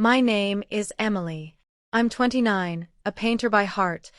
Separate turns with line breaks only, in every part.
My name is Emily. I'm 29, a painter by heart,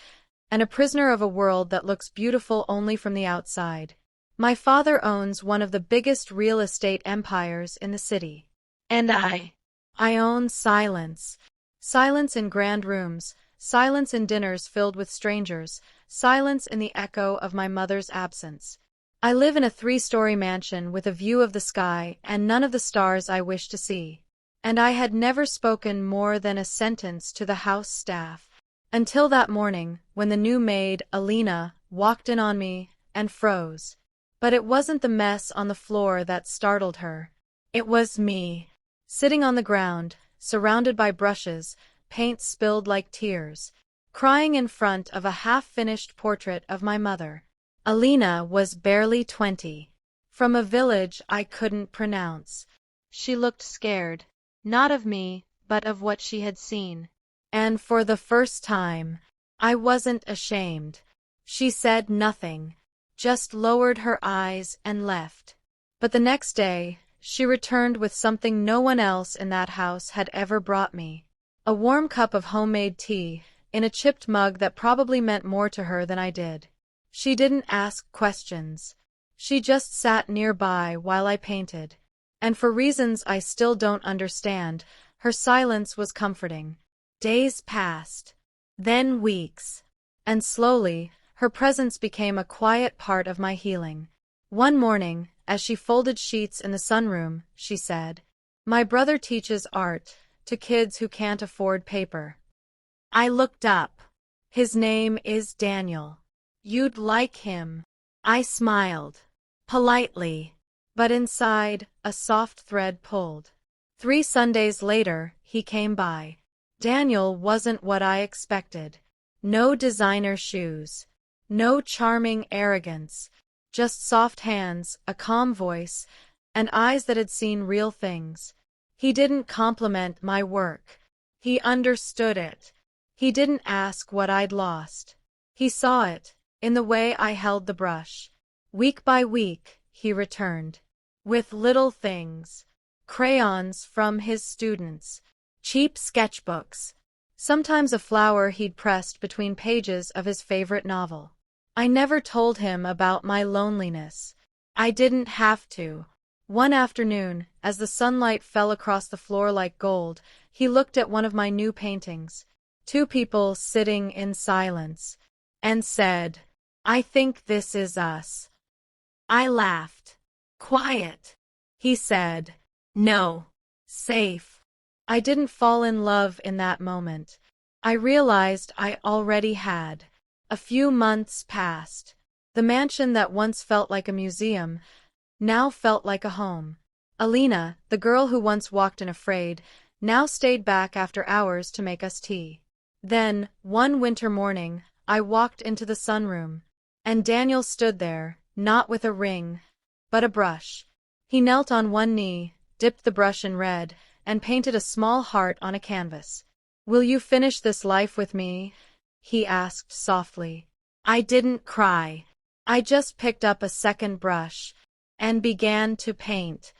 and a prisoner of a world that looks beautiful only from the outside. My father owns one of the biggest real estate empires in the city. And I own silence. Silence in grand rooms, silence in dinners filled with strangers, silence in the echo of my mother's absence. I live in a 3-story mansion with a view of the sky and none of the stars I wish to see. And I had never spoken more than a sentence to the house staff. Until that morning, when the new maid, Alina, walked in on me and froze. But it wasn't the mess on the floor that startled her. It was me, sitting on the ground, surrounded by brushes, paint spilled like tears, crying in front of a half-finished portrait of my mother. Alina was barely 20, from a village I couldn't pronounce. She looked scared, not of me, but of what she had seen. And for the first time, I wasn't ashamed. She said nothing, just lowered her eyes and left. But the next day, she returned with something no one else in that house had ever brought me. A warm cup of homemade tea, in a chipped mug that probably meant more to her than I did. She didn't ask questions. She just sat nearby while I painted. And for reasons I still don't understand, her silence was comforting. Days passed, then weeks, and slowly, her presence became a quiet part of my healing. One morning, as she folded sheets in the sunroom, she said, "My brother teaches art to kids who can't afford paper." I looked up. "His name is Daniel. You'd like him." I smiled, politely, but inside, a soft thread pulled. 3 Sundays later, he came by. Daniel wasn't what I expected. No designer shoes. No charming arrogance. Just soft hands, a calm voice, and eyes that had seen real things. He didn't compliment my work. He understood it. He didn't ask what I'd lost. He saw it, in the way I held the brush. Week by week, he returned. With little things. Crayons from his students. Cheap sketchbooks. Sometimes a flower he'd pressed between pages of his favorite novel. I never told him about my loneliness. I didn't have to. One afternoon, as the sunlight fell across the floor like gold, he looked at one of my new paintings, 2 people sitting in silence, and said, "I think this is us." I laughed. "Quiet," he said. "No. Safe." I didn't fall in love in that moment. I realized I already had. A few months passed. The mansion that once felt like a museum now felt like a home. Alina, the girl who once walked in afraid, now stayed back after hours to make us tea. Then, one winter morning, I walked into the sunroom, and Daniel stood there, not with a ring, but a brush. He knelt on one knee, dipped the brush in red, and painted a small heart on a canvas. "Will you finish this life with me?" he asked softly. I didn't cry. I just picked up a second brush and began to paint.